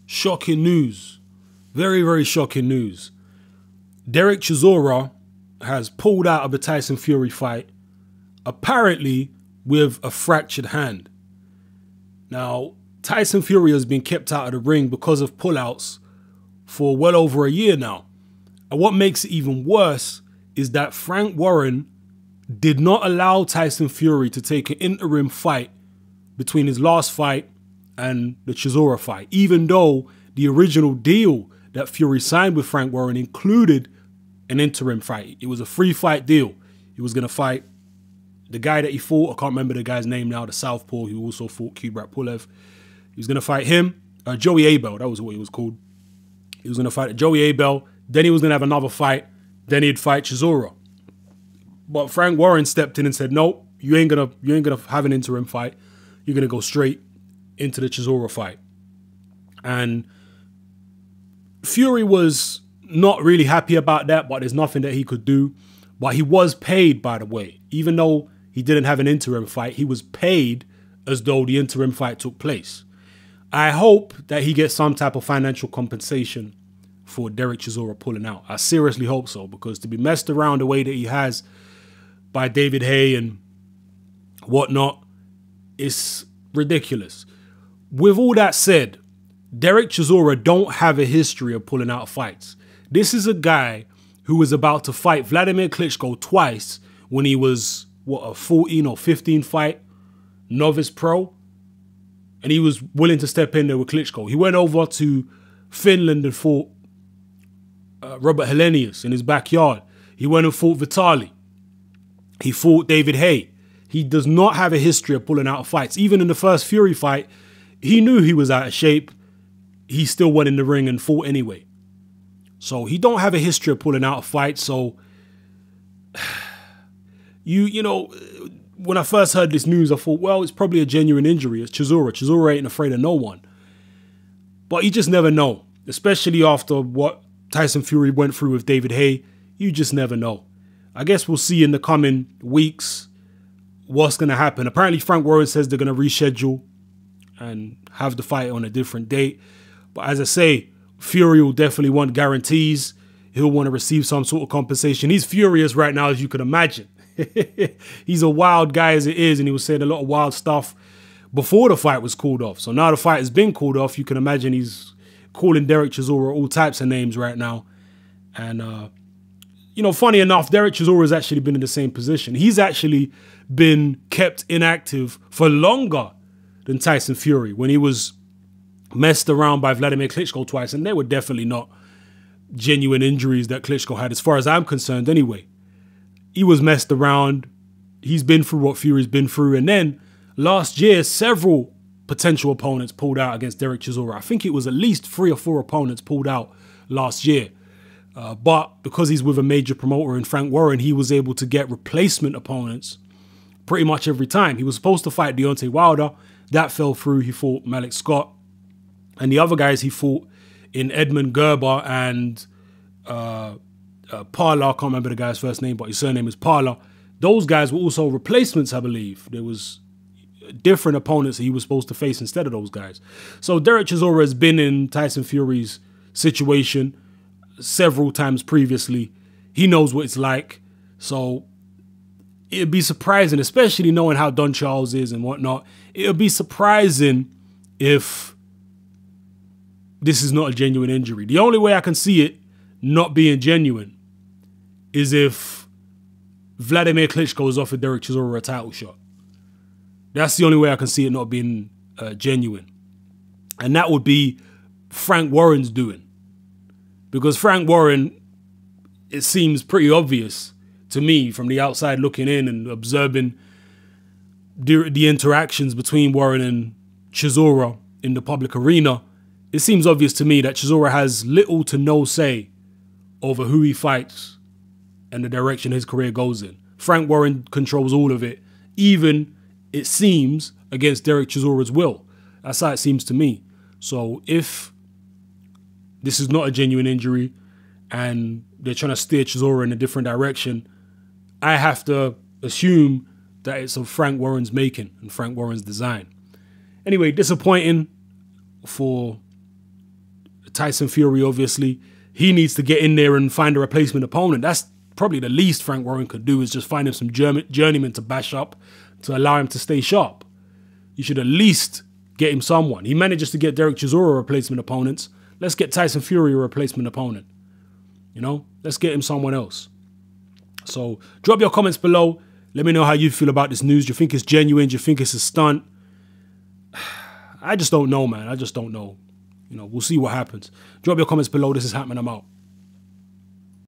Shocking news. Very, very shocking news. Dereck Chisora has pulled out of the Tyson Fury fight, apparently with a fractured hand. Now, Tyson Fury has been kept out of the ring because of pullouts for well over a year now. And what makes it even worse is that Frank Warren did not allow Tyson Fury to take an interim fight between his last fight and the Chisora fight, even though the original deal that Fury signed with Frank Warren included an interim fight. It was a free fight deal. He was going to fight the guy that he fought. I can't remember the guy's name now, the Southpaw, who also fought Kubrat Pulev. He was going to fight him, Joey Abel, that was what he was called. He was going to fight Joey Abel, then he was going to have another fight, then he'd fight Chisora. But Frank Warren stepped in and said, nope, you ain't gonna have an interim fight. You're going to go straight into the Chisora fight. And Fury was not really happy about that, but there's nothing that he could do. But he was paid, by the way. Even though he didn't have an interim fight, he was paid as though the interim fight took place. I hope that he gets some type of financial compensation for Dereck Chisora pulling out. I seriously hope so, because to be messed around the way that he has by David Haye and whatnot, it's ridiculous. With all that said, Dereck Chisora don't have a history of pulling out fights. This is a guy who was about to fight Vladimir Klitschko twice when he was, what, a 14 or 15 fight novice pro? And he was willing to step in there with Klitschko. He went over to Finland and fought Robert Helenius in his backyard. He went and fought Vitali. He fought David Haye. He does not have a history of pulling out fights. Even in the first Fury fight, he knew he was out of shape. He still went in the ring and fought anyway. So he don't have a history of pulling out a fight. So, you know, when I first heard this news, I thought, well, it's probably a genuine injury. It's Chisora. Chisora ain't afraid of no one. But you just never know, especially after what Tyson Fury went through with David Haye. You just never know. I guess we'll see in the coming weeks what's going to happen. Apparently, Frank Warren says they're going to reschedule and have the fight on a different date. But as I say, Fury will definitely want guarantees. He'll want to receive some sort of compensation. He's furious right now, as you can imagine. He's a wild guy as it is, and he was saying a lot of wild stuff before the fight was called off. So now the fight has been called off. You can imagine he's calling Dereck Chisora all types of names right now. And, you know, funny enough, Dereck Chisora has actually been in the same position. He's actually been kept inactive for longer than Tyson Fury when he was messed around by Vladimir Klitschko twice. And they were definitely not genuine injuries that Klitschko had, as far as I'm concerned anyway. He was messed around. He's been through what Fury's been through. And then last year, several potential opponents pulled out against Dereck Chisora. I think it was at least 3 or 4 opponents pulled out last year. But because he's with a major promoter in Frank Warren, he was able to get replacement opponents pretty much every time. He was supposed to fight Deontay Wilder. That fell through. He fought Malik Scott. And the other guys he fought in Edmund Gerber and Parla. I can't remember the guy's first name, but his surname is Parla. Those guys were also replacements, I believe. There was different opponents that he was supposed to face instead of those guys. So Dereck Chisora has been in Tyson Fury's situation several times previously. He knows what it's like. So it'd be surprising, especially knowing how Don Charles is and whatnot. It would be surprising if this is not a genuine injury. The only way I can see it not being genuine is if Vladimir Klitschko has offered Dereck Chisora a title shot. That's the only way I can see it not being genuine. And that would be Frank Warren's doing. Because Frank Warren, it seems pretty obvious to me from the outside looking in and observing the interactions between Warren and Chisora in the public arena. It seems obvious to me that Chisora has little to no say over who he fights and the direction his career goes in. Frank Warren controls all of it, even, it seems, against Dereck Chisora's will. That's how it seems to me. So if this is not a genuine injury and they're trying to steer Chisora in a different direction, I have to assume that it's of Frank Warren's making and Frank Warren's design. Anyway, disappointing for Tyson Fury, obviously, he needs to get in there and find a replacement opponent. That's probably the least Frank Warren could do, is just find him some journeyman to bash up to allow him to stay sharp. You should at least get him someone. He manages to get Dereck Chisora replacement opponents. Let's get Tyson Fury a replacement opponent. You know, let's get him someone else. So drop your comments below. Let me know how you feel about this news. Do you think it's genuine? Do you think it's a stunt? I just don't know, man. I just don't know. You know, we'll see what happens. Drop your comments below. This is Hatman. I'm out.